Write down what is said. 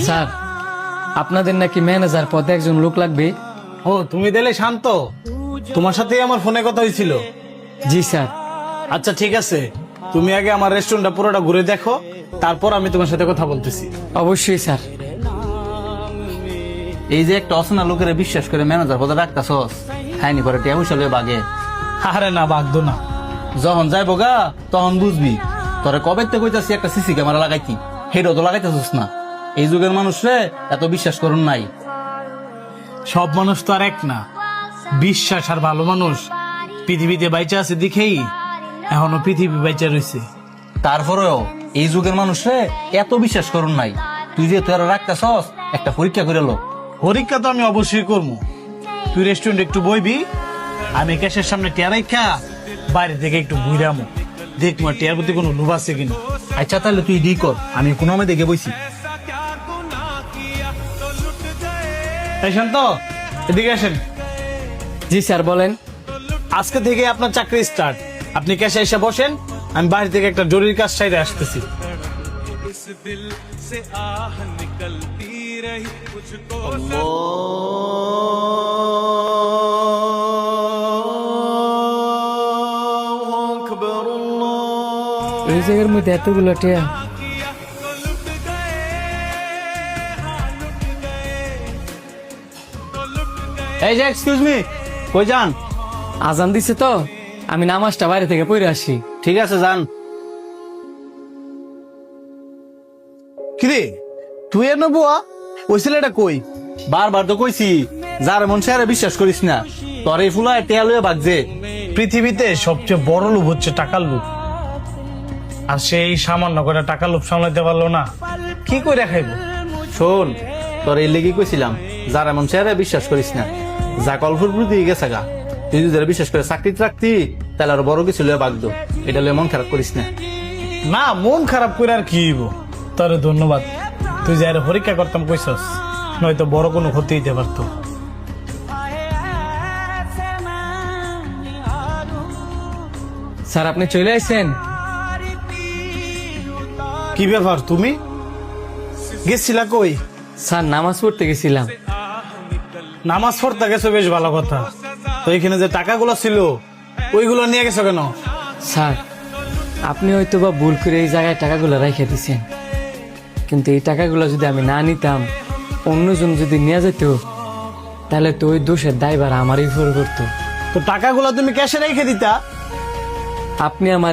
Sir, আপনাদের নাকি manager পদে একজন লোক লাগবে। ও, তুমি দিলে শান্ত, তোমার সাথেই আমার ফোনে কথা হয়েছিল। জি স্যার। আচ্ছা ঠিক আছে, তুমি আগে আমার রেস্টুরেন্টটা পুরোটা ঘুরে দেখো, তারপর আমি তোমার সাথে কথা বলতেছি। অবশ্যই স্যার। এই যে একটা অচেনা লোকের বিশ্বাস করে ম্যানেজার পদে রাখতাছস, খাইনি পরে টিয়া পয়সা লইয়া বাগে। আরে না, বাগদো না। যখন যাইবো গা তখন বুঝবি। তোরে কবে তো কইতাছি একটা সিসি ক্যামেরা লাগাইতি, হেডও তো লাগাইতেছস না। এই যুগের মানুষরে এত বিশ্বাস করুন নাই। সব মানুষ তো আর এক না। বিশ্বাস আর ভালো মানুষ পৃথিবীতে বাইচা আছে দেখেই এখনো পৃথিবী বাইচা রয়েছে। তারপরেও এই যুগের মানুষরে এত বিশ্বাস করুন নাই। তুই যে তোরা রাখতাছস, একটা পরীক্ষা করে লো। পরীক্ষা তো আমি অবশ্যই করবো। তুই রেস্টুরেন্ট একটু বইবি, আমি ক্যাশের সামনে টিয়া রাখা বাইরে থেকে একটু ঘুরামো, দেখবো টিয়ার প্রতি কোনো লোভ আছে কিনা। আচ্ছা তাহলে তুই ডি কর, আমি কোনো আমি দেখে বইছি। এই শান্ত, এদিকে আসেন। জি স্যার, বলেন। আজকে থেকে আপনার চাকরি স্টার্ট। আপনি ক্যাশে এসে বসেন, আমি বাইরে থেকে একটা জরুরি কাজ সাইডে আসতেছি। এই জায়গার মধ্যে এতগুলো টিয়া। এই যে এক্সকিউজ মি, কই যান? আজান দিছে তো, আমি নামাজটা বাইরে থেকে পড়ে আসি। ঠিক আছে যান। কিরে, তুই এর বুয়া? ওই ছেলেটা কই? বারবার তো কইছি, যার মন সে আরে বিশ্বাস করিস না। তোর এই ফুলায় টেয়া লইয়া বাগছে। পৃথিবীতে সবচেয়ে বড় লোভ হচ্ছে টাকার লোভ। আর সেই সামান্য করে টাকা লোভ সামলাইতে পারলো না, কি করে খাইব? শোন, তোর এই লেগে কইছিলাম, যার এমন চেহারা বিশ্বাস করিস না। যা কলফুর প্রতি গেছে গা, তুই যদি যারা বিশ্বাস করে চাকরিতে রাখতি, তাহলে আর বড় কিছু লইয়া বাগতো। এটা লইয়া মন খারাপ করিস না। না, মন খারাপ করে আর কি হইব? তোরে ধন্যবাদ, তুই যাই পরীক্ষা করতাম কইছস, নয়তো বড় কোনো ক্ষতি হইতে পারতো। স্যার, আপনি চলে আসছেন? কি ব্যাপার, তুমি গেছিলা কই? স্যার, নামাজ পড়তে গেছিলাম। নামাজ পড়তে গেছো, বেশ ভালো কথা। তো এখানে যে টাকাগুলো ছিল ওইগুলো নিয়ে গেছো কেন? স্যার, আপনি হয়তো বা ভুল করে এই জায়গায় টাকাগুলো রেখে দিছেন, কিন্তু এই টাকাগুলো যদি আমি না নিতাম, অন্যজন যদি নিয়ে যেত, তাহলে তো ওই দোষের দায়ভার আমারই উপর করতো। তো টাকাগুলো তুমি ক্যাশে রেখে দিতা। আপনি আমার